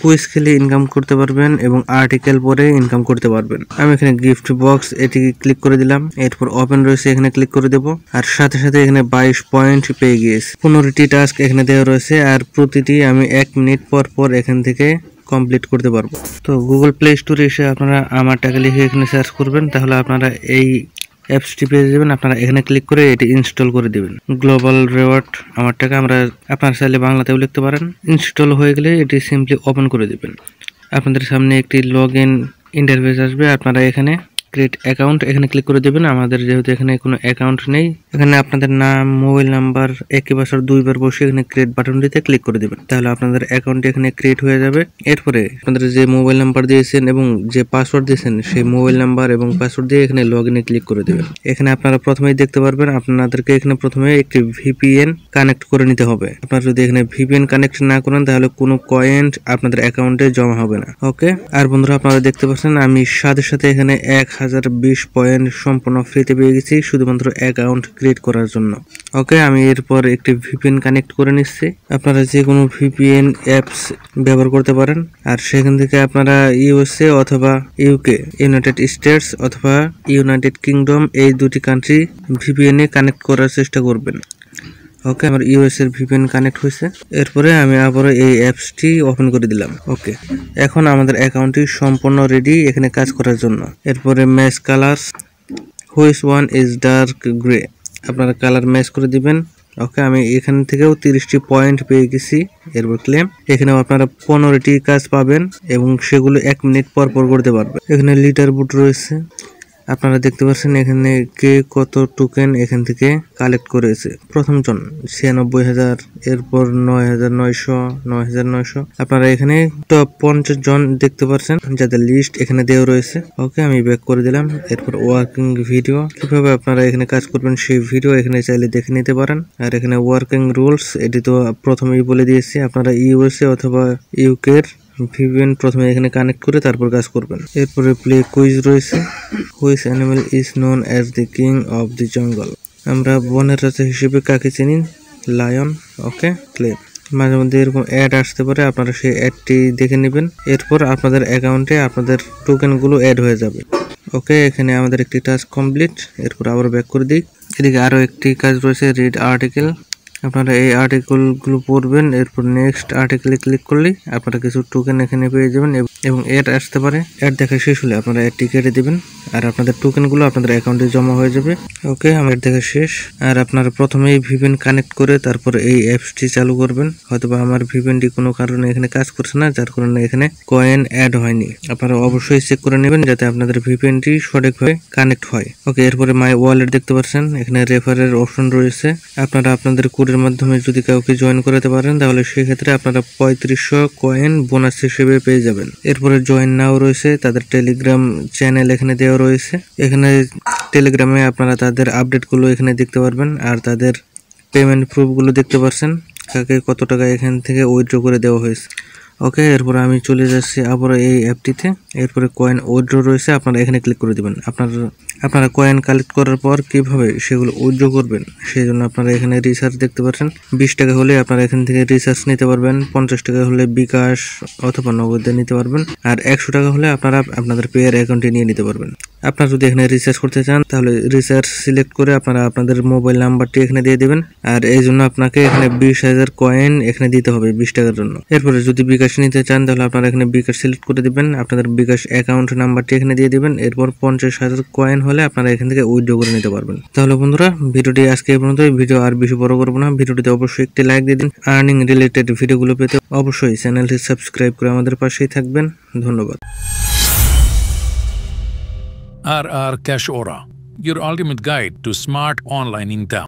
Quiz খেলে income করতে পারবেন এবং আর্টিকেল পরে ইনকাম করতে পারবেন। আমি এখানে গিফট বক্স এটি ক্লিক করে দিলাম, এরপর ওপেন রয়েছে এখানে ক্লিক করে দেব, আর সাথে সাথে এখানে 22 পয়েন্ট পেয়ে গিয়েছি। 15টি টাস্ক এখানে দেওয়া রয়েছে, আর প্রতিটি আমি 1 মিনিট পর পর এখান থেকে কমপ্লিট করতে পারবো। তো গুগল প্লে স্টোরে এসে আপনারা আমার টাকা লিখে এখানে সার্চ করবেন, তাহলে আপনারা এই অ্যাপসটি পেয়ে যাবেন। আপনারা এখানে ক্লিক করে এটি ইনস্টল করে দিবেন। গ্লোবাল রিওয়ার্ড আমার টাকা, আপনারা চাইলে বাংলাতেও লিখতে পারেন। ইনস্টল হয়ে গেলে এটি সিম্পলি ওপেন করে দিবেন। আপনাদের সামনে একটি লগ ইন ইন্টারফেস আসবে। আপনারা এখানে ক্রিয়েট অ্যাকাউন্ট এখানে ক্লিক করে দেবেন। আমাদের যেহেতু এখানে কোনো অ্যাকাউন্ট নেই, এখানে আপনাদের নাম, মোবাইল নাম্বার একই বছর 2বার বসে এখানে ক্রিয়েট বাটনটিতে ক্লিক করে দেবেন, তাহলে আপনাদের অ্যাকাউন্টটি এখানে ক্রিয়েট হয়ে যাবে। এরপরে আপনাদের যে মোবাইল নাম্বার দিয়েছেন এবং যে পাসওয়ার্ড দিয়েছেন সেই মোবাইল নাম্বার এবং পাসওয়ার্ড দিয়ে এখানে লগ ইনে ক্লিক করে দেবেন। এখানে আপনারা প্রথমেই দেখতে পারবেন আপনাদেরকে এখানে প্রথমে একটি ভিপিএন কানেক্ট করে নিতে হবে। আপনারা যদি এখানে ভিপিএন কানেক্ট না করেন তাহলে কোনো কয়েন আপনাদের অ্যাকাউন্টে জমা হবে না। ওকে, আর বন্ধুরা আপনারা দেখতে পাচ্ছেন আমি সাথে সাথে এখানে 1020 পয়েন্ট সম্পূর্ণ ফ্রিতে পেয়ে গেছি শুধুমাত্র অ্যাকাউন্ট ক্রিয়েট করার জন্য। ওকে, আমি এরপর একটি ভিপিএন কানেক্ট করে নিচ্ছি। আপনারা যে কোনো ভিপিএন অ্যাপস ব্যবহার করতে পারেন, আর সেখান থেকে আপনারা ইউএসএ অথবা ইউকে, ইউনাইটেড স্টেটস অথবা ইউনাইটেড কিংডম, এই দুটি কান্ট্রি ভিপিএন এ কানেক্ট করার চেষ্টা করবেন। ওকে, আমার ইউএস এর ভিপিএন কানেক্ট হয়েছে। এরপরে আমি আবারও এই অ্যাপসটি ওপেন করে দিলাম। ওকে, এখন আমাদের অ্যাকাউন্টটি সম্পূর্ণ রেডি এখানে কাজ করার জন্য। এরপরে match colours, which one is dark grey, আপনারা কালার ম্যাচ করে দিবেন। ওকে, আমি এখান থেকেও 30টি পয়েন্ট পেয়ে গেছি। এরপর ক্লেম, এখানেও আপনারা 15টি কাজ পাবেন এবং সেগুলো 1 মিনিট পর পর করতে পারবেন। এখানে লিডার বোর্ড রয়েছে, আপনারা দেখতে পাচ্ছেন এখানে কে কত টোকেন এখান থেকে কালেক্ট করেছে। প্রথম জন 96,000, এরপর 9,900, 9,900। আপনারা এখানে টপ 50 জন দেখতে পাচ্ছেন যাদের লিস্ট এখানে দেওয়া রয়েছে। ওকে, আমি ব্যাক করে দিলাম। এরপর ওয়ার্কিং ভিডিও, কিভাবে আপনারা এখানে কাজ করবেন সেই ভিডিও এখানে চাইলে দেখে নিতে পারেন। আর এখানে ওয়ার্কিং রুলস, এটি তো প্রথমেই বলে দিয়েছি। আপনারা ইউএসএ অথবা ইউকের ভিপিএন প্রথমে এখানে কানেক্ট করে তারপর কাজ করবেন। এরপরে প্লে কুইজ রয়েছে, which animal is known as the king of the jungle, আমরা বনের রাজা হিসেবে কাকে চিনি? লায়ন। ওকে, ক্লেম। মাঝে মধ্যে এরকম অ্যাড আসতে পারে, আপনারা সেই অ্যাডটি দেখে নেবেন। এরপর আপনাদের অ্যাকাউন্টে আপনাদের টোকেনগুলো অ্যাড হয়ে যাবে। ওকে, এখানে আমাদের একটি টাস্ক কমপ্লিট। এরপর আবার ব্যাক করে দিই। এদিকে আরও একটি কাজ রয়েছে, রিড আর্টিকেল। আপনারা এই আর্টিকেলগুলো পড়বেন, এরপর নেক্সট আর্টিকেলে ক্লিক করলেই আপনারা কিছু টোকেন এখানে পেয়ে যাবেন এবং অ্যাড আসতে পারে। অ্যাড দেখা শেষ হলে আপনারা অ্যাডটি কেটে দেবেন আর আপনাদের টোকেনগুলো আপনাদের অ্যাকাউন্টে জমা হয়ে যাবে। ওকে, আমার দেখা শেষ। আর আপনারা প্রথমেই ভিপিএন কানেক্ট করে তারপর এই অ্যাপসটি চালু করবেন। হয়তোবা আমার ভিপিএনটি কোনো কারণে এখানে কাজ করছে না, যার কারণে এখানে কয়েন অ্যাড হয়নি। আপনারা অবশ্যই চেক করে নেবেন যাতে আপনাদের ভিপিএনটি সঠিকভাবে কানেক্ট হয়। ওকে, এরপরে মাই ওয়ালেট দেখতে পাচ্ছেন, এখানে রেফারের অপশন রয়েছে। আপনারা আপনাদের কোডের মাধ্যমে যদি কাউকে জয়েন করাতে পারেন তাহলে সেক্ষেত্রে আপনারা 3500 কয়েন বোনাস হিসেবে পেয়ে যাবেন। এরপরে জয়েন নাও রয়েছে, তাদের টেলিগ্রাম চ্যানেল এখানে দেওয়া রয়েছে। এখানে টেলিগ্রামে আপনারা তাদের আপডেটগুলো এখানে দেখতে পারবেন আর তাদের পেমেন্ট প্রুফগুলো দেখতে পাচ্ছেন, কাকে কত টাকা এখান থেকে উইথড্র করে দেওয়া হয়েছে। ওকে, এরপর আমি চলে যাচ্ছি আবার এই অ্যাপটিতে। এরপরে কয়েন উইথড্র রয়েছে, আপনারা এখানে ক্লিক করে দেবেন। আপনারা কয়েন কালেক্ট করার পর কিভাবে সেগুলো উইথড্র করবেন সেই জন্য আপনারা এখানে রিচার্জ দেখতে পাচ্ছেন। 20 টাকা হলে আপনারা এখান থেকে রিচার্জ নিতে পারবেন, 50 টাকা হলে বিকাশ অথবা নগদে নিতে পারবেন, আর 100 টাকা হলে আপনারা আপনাদের পেয়ার অ্যাকাউন্টে নিয়ে নিতে পারবেন। আপনারা যদি এখানে রিচার্জ করতে চান তাহলে রিচার্জ সিলেক্ট করে আপনারা আপনাদের মোবাইল নাম্বারটি এখানে দিয়ে দিবেন, আর এই জন্য আপনাকে এখানে 20,000 কয়েন এখানে দিতে হবে 20 টাকার জন্য। এরপরে যদি বিকাশ নিতে চান তাহলে আপনারা এখানে বিকাশ সিলেক্ট করে দিবেন, আপনাদের বিকাশ অ্যাকাউন্ট নাম্বারটি এখানে দিয়ে দিবেন। এরপর 50,000 কয়েন হলে আপনারা এখান থেকে উইথড্র করে নিতে পারবেন। তাহলে বন্ধুরা ভিডিওটি আজকে এই পর্যন্ত। ভিডিও আর বেশি বড় করবো না, ভিডিওটিতে অবশ্যই একটি লাইক দিয়ে দিন। আর্নিং রিলেটেড ভিডিওগুলো পেতে অবশ্যই চ্যানেলটি সাবস্ক্রাইব করে আমাদের পাশেই থাকবেন। ধন্যবাদ। RR Cash Aura, your ultimate guide to smart online income.